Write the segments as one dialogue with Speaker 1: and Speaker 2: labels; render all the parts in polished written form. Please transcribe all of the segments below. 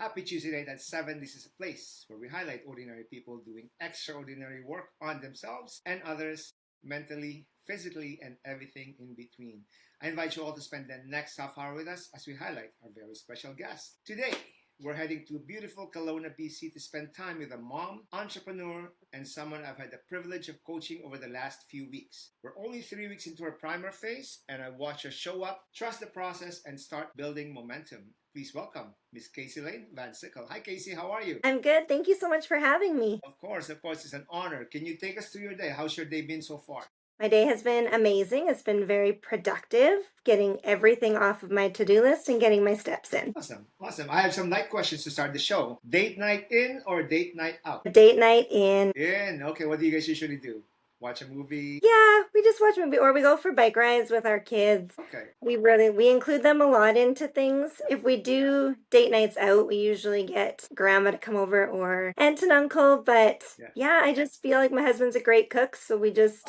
Speaker 1: Happy Tuesday night at 7. This is a place where we highlight ordinary people doing extraordinary work on themselves and others mentally, physically, and everything in between. I invite you all to spend the next half hour with us as we highlight our very special guest. Today, we're heading to beautiful Kelowna, BC to spend time with a mom, entrepreneur, and someone I've had the privilege of coaching over the last few weeks. We're only 3 weeks into her primer phase, and I watch her show up, trust the process, and start building momentum. Please welcome Miss Kasey Lane Van Sickle. Hi, Kasey. How are you?
Speaker 2: I'm good. Thank you so much for having me.
Speaker 1: Of course. It's an honor. Can you take us through your day? How's your day been so far?
Speaker 2: My day has been amazing. It's been very productive, getting everything off of my to-do list and getting my steps in.
Speaker 1: Awesome. Awesome. I have some light questions to start the show. Date night in or date night out?
Speaker 2: A date night in.
Speaker 1: In. Okay. What do you guys usually do? Watch a movie?
Speaker 2: Yeah, we just watch a movie or we go for bike rides with our kids.
Speaker 1: Okay.
Speaker 2: We include them a lot into things. If we do date nights out, we usually get grandma to come over or aunt and uncle. But yeah, I just feel like my husband's a great cook, so we just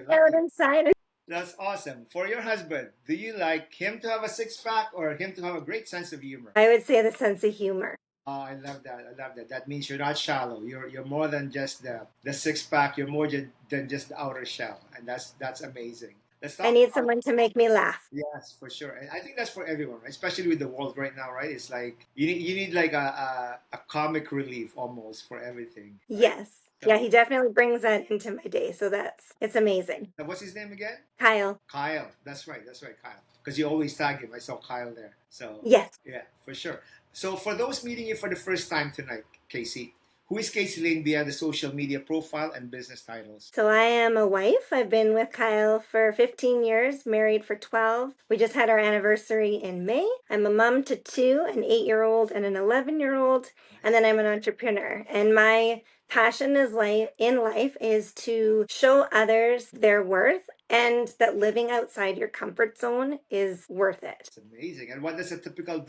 Speaker 2: out inside.
Speaker 1: That's awesome. For your husband, do you like him to have a six pack or him to have a great sense of humor?
Speaker 2: I would say the sense of humor.
Speaker 1: Oh, I love that. I love that. That means you're not shallow. You're more than just the six pack. You're more than just the outer shell, and that's amazing.
Speaker 2: I need someone to make me laugh.
Speaker 1: Yes, for sure. And I think that's for everyone, right? Especially with the world right now, right? It's like you need like a comic relief almost for everything. Right?
Speaker 2: Yes. Yeah, he definitely brings that into my day. So it's amazing.
Speaker 1: What's his name again?
Speaker 2: Kyle.
Speaker 1: Kyle. That's right, Kyle. Because you always tag him. I saw Kyle there. So
Speaker 2: yes.
Speaker 1: Yeah, for sure. So for those meeting you for the first time tonight, Kasey, who is Kasey Lane via the social media profile and business titles?
Speaker 2: So I am a wife. I've been with Kyle for 15 years, married for 12. We just had our anniversary in May. I'm a mom to two, an 8-year-old and an 11-year-old, and then I'm an entrepreneur. And my passion in life is to show others their worth and that living outside your comfort zone is worth it.
Speaker 1: It's amazing. And what does a typical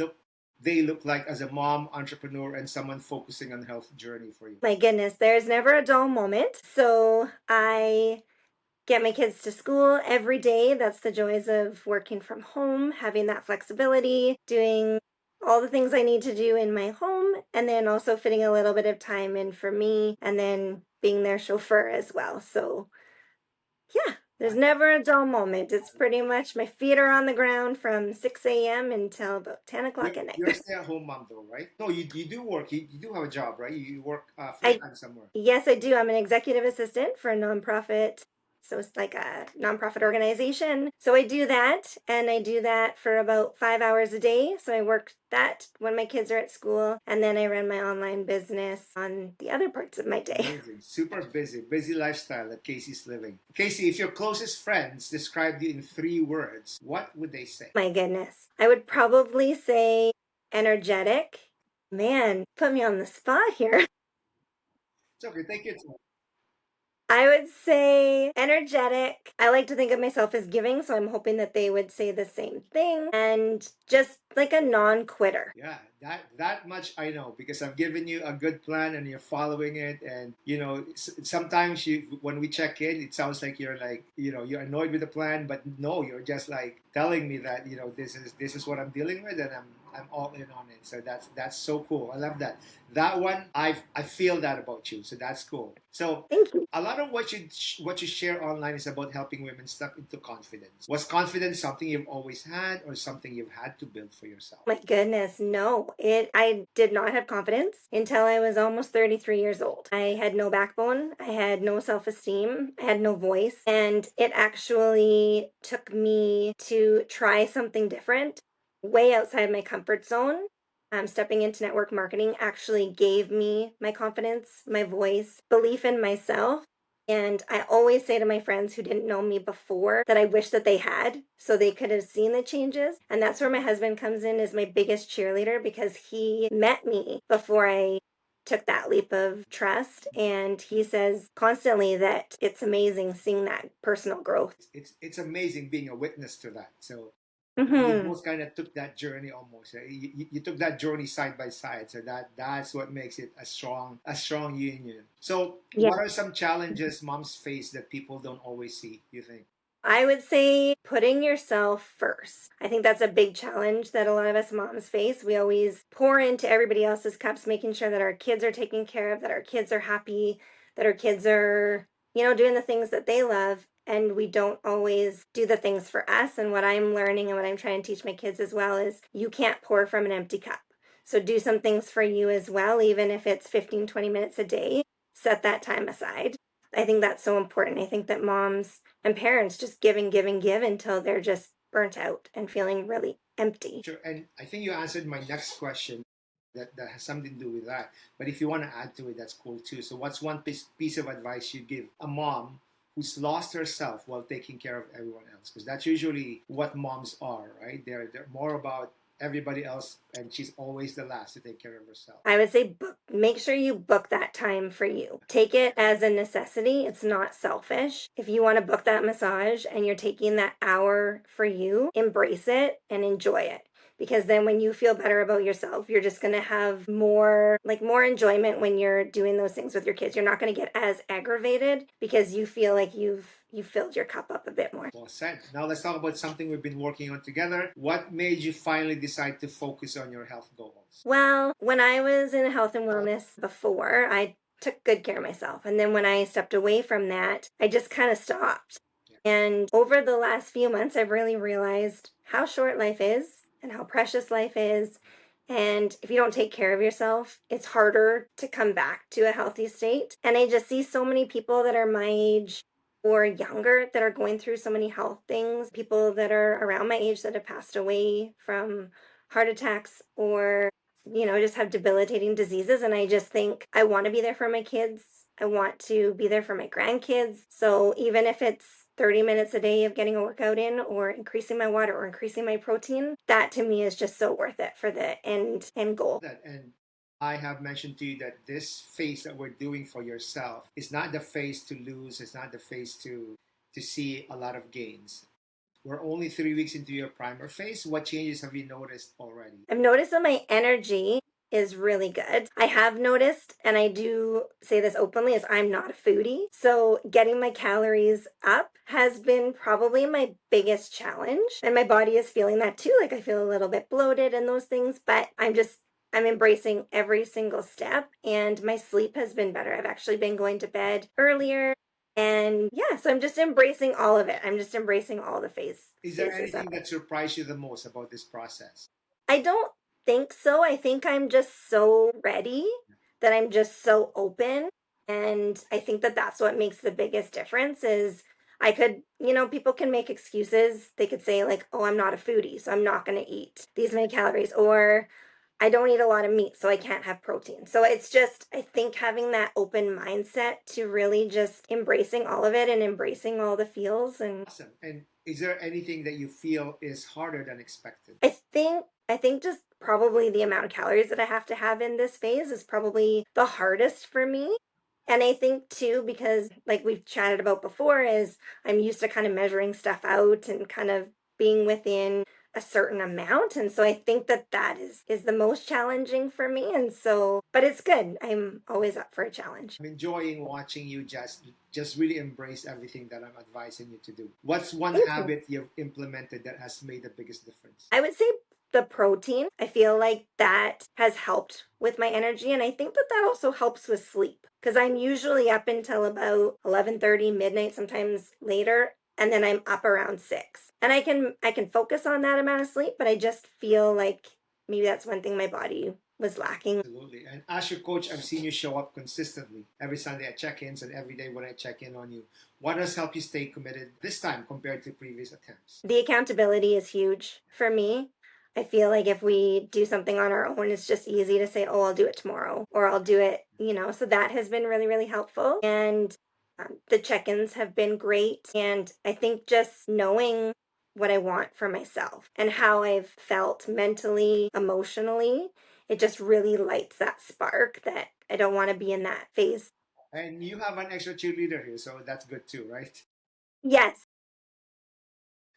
Speaker 1: day look like as a mom, entrepreneur, and someone focusing on health journey for you?
Speaker 2: My goodness, there's never a dull moment. So I get my kids to school every day. That's the joys of working from home, having that flexibility, doing all the things I need to do in my home, and then also fitting a little bit of time in for me, and then being their chauffeur as well. So yeah, there's never a dull moment. It's pretty much my feet are on the ground from 6 a.m. until about 10 o'clock at night.
Speaker 1: You're a stay-at-home mom though, right? No, you do work. You do have a job, right? You work full-time somewhere.
Speaker 2: Yes, I do. I'm an executive assistant for a nonprofit. So it's like a nonprofit organization. So I do that, and I do that for about 5 hours a day. So I work that when my kids are at school, and then I run my online business on the other parts of my day.
Speaker 1: Amazing. Super busy lifestyle that Kasey's living. Kasey, if your closest friends described you in 3 words, what would they say?
Speaker 2: My goodness. I would probably say energetic. Man, put me on the spot here.
Speaker 1: It's okay. Take your time.
Speaker 2: I would say energetic. I like to think of myself as giving, so I'm hoping that they would say the same thing. And just like a non-quitter.
Speaker 1: Yeah, that much I know because I've given you a good plan and you're following it. And sometimes when we check in, it sounds like you're like you're annoyed with the plan, but no, you're just like telling me that this is what I'm dealing with, and I'm all in on it. So that's so cool. I love that. That one I feel that about you. So that's cool. So
Speaker 2: thank you.
Speaker 1: A lot of what you share online is about helping women step into confidence. Was confidence something you've always had or something you've had to build for yourself?
Speaker 2: My goodness, no. I did not have confidence until I was almost 33 years old. I had no backbone. I had no self-esteem. I had no voice. And it actually took me to try something different, way outside my comfort zone. Stepping into network marketing actually gave me my confidence, my voice, belief in myself. And I always say to my friends who didn't know me before that I wish that they had, so they could have seen the changes. And that's where my husband comes in as my biggest cheerleader, because he met me before I took that leap of trust. And he says constantly that it's amazing seeing that personal growth.
Speaker 1: It's amazing being a witness to that. So
Speaker 2: Mm-hmm.
Speaker 1: you both kind of took that journey almost. You took that journey side by side. So that's what makes it a strong union. So what are some challenges moms face that people don't always see, you think?
Speaker 2: I would say putting yourself first. I think that's a big challenge that a lot of us moms face. We always pour into everybody else's cups, making sure that our kids are taken care of, that our kids are happy, that our kids are, doing the things that they love. And we don't always do the things for us. And what I'm learning and what I'm trying to teach my kids as well is you can't pour from an empty cup. So do some things for you as well, even if it's 15, 20 minutes a day. Set that time aside. I think that's so important. I think that moms and parents just give and give and give until they're just burnt out and feeling really empty.
Speaker 1: Sure. And I think you answered my next question that has something to do with that. But if you want to add to it, that's cool too. So, what's one piece of advice you'd give a mom who's lost herself while taking care of everyone else? Because that's usually what moms are, right? They're more about everybody else, and she's always the last to take care of herself.
Speaker 2: I would say make sure you book that time for you. Take it as a necessity. It's not selfish. If you want to book that massage and you're taking that hour for you, embrace it and enjoy it. Because then when you feel better about yourself, you're just going to have more enjoyment when you're doing those things with your kids. You're not going to get as aggravated because you feel like you've filled your cup up a bit more.
Speaker 1: Well said. Now let's talk about something we've been working on together. What made you finally decide to focus on your health goals?
Speaker 2: Well, when I was in health and wellness before, I took good care of myself. And then when I stepped away from that, I just kind of stopped. And over the last few months, I've really realized how short life is and how precious life is. And if you don't take care of yourself, it's harder to come back to a healthy state. And I just see so many people that are my age or younger that are going through so many health things, people that are around my age that have passed away from heart attacks or just have debilitating diseases. And I just think I want to be there for my kids. I want to be there for my grandkids. So even if it's 30 minutes a day of getting a workout in or increasing my water or increasing my protein, that to me is just so worth it for the end goal.
Speaker 1: And I have mentioned to you that this phase that we're doing for yourself is not the phase to lose, it's not the phase to see a lot of gains. We're only 3 weeks into your primer phase. What changes have you noticed already?
Speaker 2: I've noticed that my energy is really good. I have noticed, and I do say this openly, is I'm not a foodie. So getting my calories up has been probably my biggest challenge. And my body is feeling that too. Like I feel a little bit bloated and those things, but I'm embracing every single step and my sleep has been better. I've actually been going to bed earlier. And yeah, so I'm just embracing all of it. I'm just embracing all the
Speaker 1: Is there
Speaker 2: phases of
Speaker 1: anything
Speaker 2: it.
Speaker 1: that surprised you the most about this process?
Speaker 2: I don't think so. I think I'm just so ready that I'm just so open. And I think that that's what makes the biggest difference is I could, people can make excuses. They could say like, "Oh, I'm not a foodie, so I'm not going to eat these many calories," or "I don't eat a lot of meat, so I can't have protein." So it's just, I think having that open mindset to really just embracing all of it and embracing all the feels. And
Speaker 1: Awesome. And is there anything that you feel is harder than expected?
Speaker 2: I think just probably the amount of calories that I have to have in this phase is probably the hardest for me. And I think too, because like we've chatted about before, is I'm used to kind of measuring stuff out and kind of being within a certain amount. And so I think that that is the most challenging for me. And so, but it's good. I'm always up for a challenge.
Speaker 1: I'm enjoying watching you just really embrace everything that I'm advising you to do. What's one
Speaker 2: Thank you.
Speaker 1: habit you've implemented that has made the biggest difference?
Speaker 2: I would say the protein. I feel like that has helped with my energy and I think that that also helps with sleep because I'm usually up until about 11:30 midnight, sometimes later, and then I'm up around 6. And I can focus on that amount of sleep, but I just feel like maybe that's one thing my body was lacking.
Speaker 1: Absolutely. And as your coach, I've seen you show up consistently every Sunday at check ins and every day when I check in on you. What has helped you stay committed this time compared to previous attempts?
Speaker 2: The accountability is huge for me. I feel like if we do something on our own, it's just easy to say, "Oh, I'll do it tomorrow," or "I'll do it." So that has been really, really helpful. And the check ins have been great. And I think just knowing what I want for myself and how I've felt mentally, emotionally, it just really lights that spark that I don't want to be in that phase.
Speaker 1: And you have an extra cheerleader here, so that's good too, right?
Speaker 2: Yes.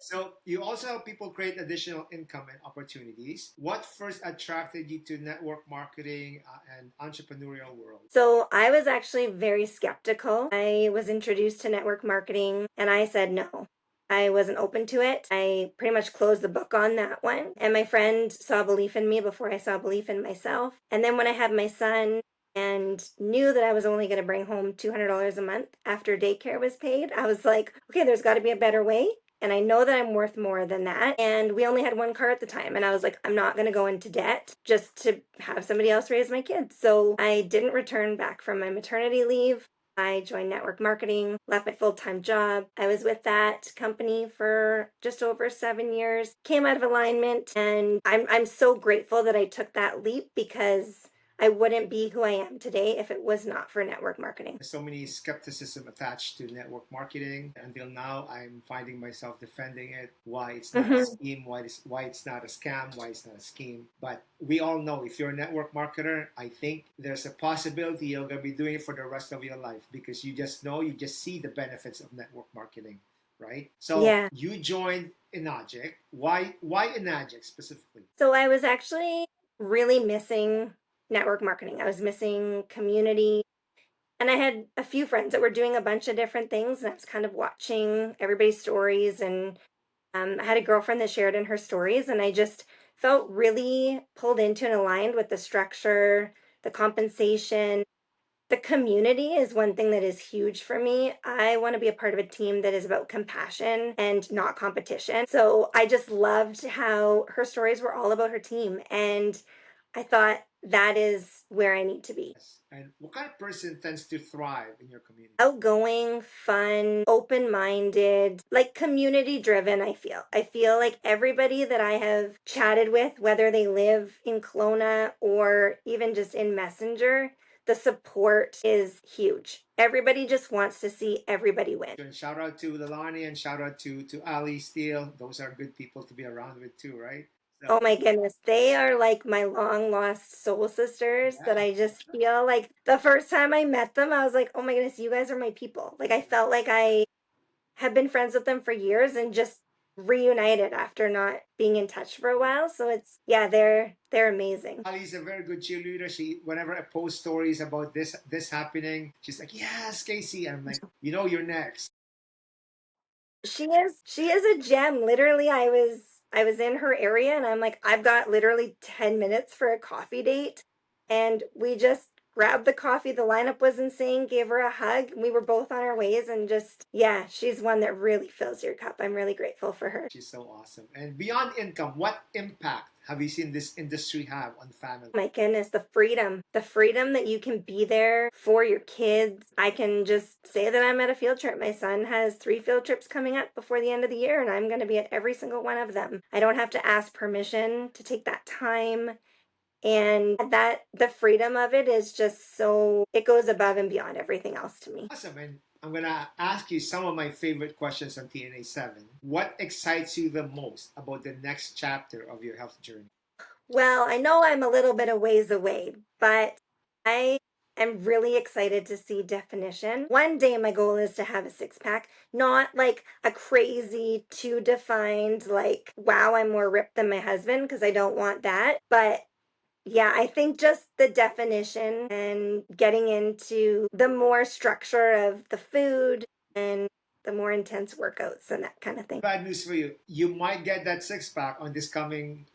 Speaker 1: So you also help people create additional income and opportunities. What first attracted you to network marketing and entrepreneurial world?
Speaker 2: So I was actually very skeptical. I was introduced to network marketing and I said no. I wasn't open to it. I pretty much closed the book on that one. And my friend saw belief in me before I saw belief in myself. And then when I had my son and knew that I was only going to bring home $200 a month after daycare was paid, I was like, okay, there's got to be a better way. And I know that I'm worth more than that. And we only had one car at the time. And I was like, I'm not going to go into debt just to have somebody else raise my kids. So I didn't return back from my maternity leave. I joined network marketing, left my full-time job. I was with that company for just over 7 years, came out of alignment, and I'm so grateful that I took that leap because I wouldn't be who I am today if it was not for network marketing.
Speaker 1: There's so many skepticism attached to network marketing. Until now, I'm finding myself defending it. Why it's not a scheme, why it's not a scam, why it's not a scheme. But we all know if you're a network marketer, I think there's a possibility you're going to be doing it for the rest of your life because you just know, you just see the benefits of network marketing, right? So
Speaker 2: Yeah.
Speaker 1: you joined Enagic. Why Enagic specifically?
Speaker 2: So I was actually really missing network marketing. I was missing community. And I had a few friends that were doing a bunch of different things, and I was kind of watching everybody's stories. And I had a girlfriend that shared in her stories, and I just felt really pulled into and aligned with the structure, the compensation. The community is one thing that is huge for me. I want to be a part of a team that is about compassion and not competition. So I just loved how her stories were all about her team. And I thought that is where I need to be.
Speaker 1: And what kind of person tends to thrive in your community?
Speaker 2: Outgoing, fun, open-minded, like community driven, I feel like everybody that I have chatted with, whether they live in Kelowna or even just in Messenger, the support is huge. Everybody just wants to see everybody win.
Speaker 1: And shout out to Lalani and shout out to Ali Steele. Those are good people to be around with too, right?
Speaker 2: Oh my goodness, they are like my long lost soul sisters that I just feel like the first time I met them, I was like, oh my goodness, you guys are my people. Like I felt like I have been friends with them for years and just reunited after not being in touch for a while. So it's yeah, they're amazing.
Speaker 1: Ali's a very good cheerleader. She whenever I post stories about this happening, she's like, "Yes, Kasey." And I'm like, "You know, you're next."
Speaker 2: She is a gem. Literally, I was in her area and I'm like, I've got literally 10 minutes for a coffee date. And we just grabbed the coffee. The lineup was insane, gave her a hug. We were both on our ways and just, yeah, she's one that really fills your cup. I'm really grateful for her.
Speaker 1: She's so awesome. And beyond income, what impact have you seen this industry have on family?
Speaker 2: My goodness, the freedom that you can be there for your kids. I can just say that I'm at a field trip. My son has 3 field trips coming up before the end of the year, and I'm going to be at every single one of them. I don't have to ask permission to take that time. And that the freedom of it is just so, it goes above and beyond everything else to me.
Speaker 1: Awesome. And I'm going to ask you some of my favorite questions on TNA7. What excites you the most about the next chapter of your health journey?
Speaker 2: Well, I know I'm a little bit a ways away, but I am really excited to see definition. One day, my goal is to have a 6 pack, not like a crazy, too defined, like, wow, I'm more ripped than my husband, because I don't want that. But yeah, I think just the definition and getting into the more structure of the food and the more intense workouts and that kind of thing.
Speaker 1: Bad news for you. You might get that pack on this coming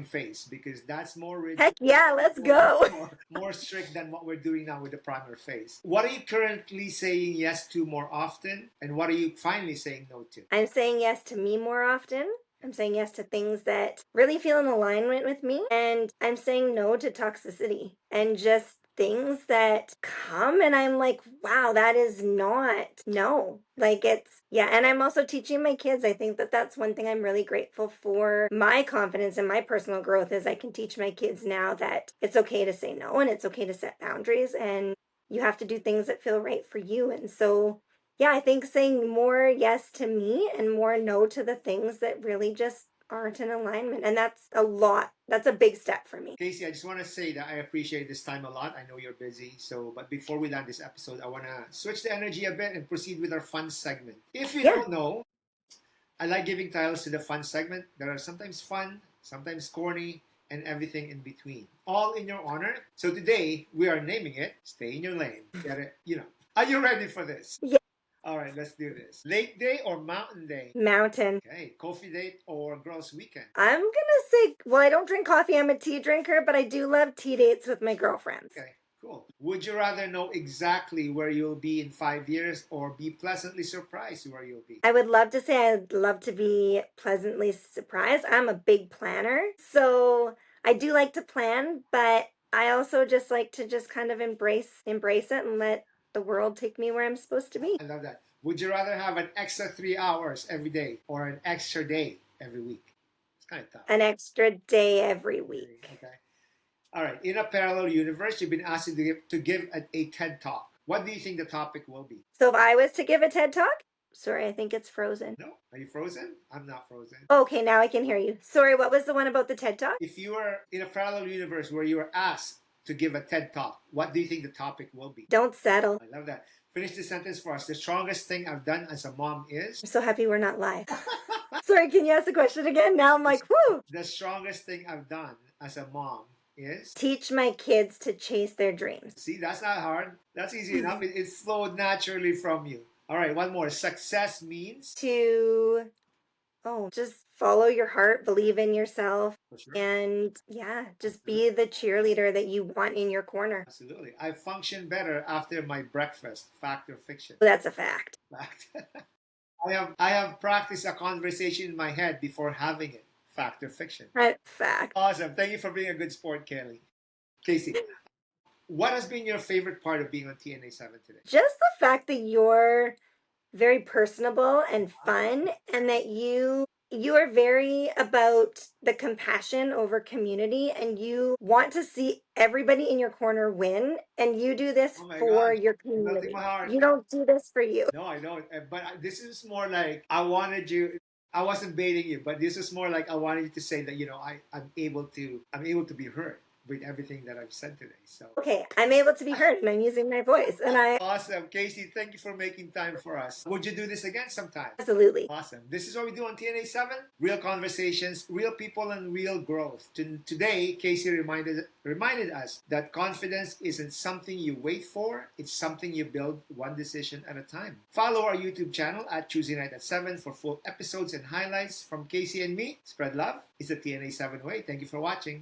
Speaker 1: phase because that's more rigid.
Speaker 2: Heck yeah, let's go.
Speaker 1: More strict than what we're doing now with the primer phase. What are you currently saying yes to more often, and what are you finally saying no to?
Speaker 2: I'm saying yes to me more often. I'm saying yes to things that really feel in alignment with me. And I'm saying no to toxicity and just things that come and I'm like, wow, that is not, no. Like it's, yeah. And I'm also teaching my kids. I think that that's one thing I'm really grateful for. My confidence and my personal growth is I can teach my kids now that it's okay to say no and it's okay to set boundaries and you have to do things that feel right for you. And so yeah, I think saying more yes to me and more no to the things that really just aren't in alignment. And that's a lot. That's a big step for me.
Speaker 1: Kasey, I just want to say that I appreciate this time a lot. I know you're busy. But before we land this episode, I want to switch the energy a bit and proceed with our fun segment. If you don't know, I like giving titles to the fun segment. There are sometimes fun, sometimes corny, and everything in between. All in your honor. So today, we are naming it Stay in Your Lane. Get it? Are you ready for this?
Speaker 2: Yeah.
Speaker 1: All right, let's do this. Lake day or mountain day?
Speaker 2: Mountain.
Speaker 1: Okay, coffee date or girls' weekend?
Speaker 2: I'm gonna say, well, I don't drink coffee. I'm a tea drinker, but I do love tea dates with my girlfriends.
Speaker 1: Okay, cool. Would you rather know exactly where you'll be in 5 years or be pleasantly surprised where you'll be?
Speaker 2: I would love to say I'd love to be pleasantly surprised. I'm a big planner, so I do like to plan, but I also just like to just kind of embrace it and let the world take me where I'm supposed to be.
Speaker 1: I love that. Would you rather have an extra 3 hours every day or an extra day every week? It's kind of tough.
Speaker 2: An extra day every week.
Speaker 1: Okay. All right. In a parallel universe, you've been asked to give a TED talk. What do you think the topic will be?
Speaker 2: So if I was to give a TED talk, sorry, I think it's frozen.
Speaker 1: No? Are you frozen? I'm not frozen.
Speaker 2: Okay, now I can hear you. Sorry, what was the one about the TED talk?
Speaker 1: If you were in a parallel universe where you were asked to give a TED talk, what do you think the topic will be?
Speaker 2: Don't settle.
Speaker 1: I love that. Finish the sentence for us. The strongest thing I've done as a mom is.
Speaker 2: I'm so happy we're not live. Sorry, can you ask the question again? Now I'm like, whoo.
Speaker 1: The strongest thing I've done as a mom is.
Speaker 2: Teach my kids to chase their dreams.
Speaker 1: See, that's not hard. That's easy enough. It flowed naturally from you. All right, one more. Success means.
Speaker 2: Just follow your heart, believe in yourself,
Speaker 1: For sure.
Speaker 2: and yeah, just be the cheerleader that you want in your corner.
Speaker 1: Absolutely. I function better after my breakfast. Fact or fiction?
Speaker 2: That's a fact.
Speaker 1: Fact. I have practiced a conversation in my head before having it. Fact or fiction?
Speaker 2: Fact.
Speaker 1: Awesome. Thank you for being a good sport, Kelly. Casey, what has been your favorite part of being on TNA7 today?
Speaker 2: Just the fact that you're very personable and fun, and that you are very about the compassion over community, and you want to see everybody in your corner win, and you do this
Speaker 1: Oh my
Speaker 2: for
Speaker 1: God.
Speaker 2: your
Speaker 1: You're melting
Speaker 2: community.
Speaker 1: my heart.
Speaker 2: You don't do this for you.
Speaker 1: No, I don't. But this is more like I wanted you. I wasn't baiting you, but this is more like I wanted you to say that I'm able to be heard with everything that I've said today. So
Speaker 2: Okay, I'm able to be heard, and I'm using my voice, and I
Speaker 1: awesome, Casey. Thank you for making time for us. Would you do this again sometime?
Speaker 2: absolutely.
Speaker 1: Awesome. This is what we do on TNA7. Real conversations, real people, and real growth. Today, Casey reminded us that confidence isn't something you wait for. It's something you build one decision at a time. Follow our YouTube channel at Tuesday Night at 7 for full episodes and highlights from Casey and me. Spread love. It's the TNA7 way. Thank you for watching.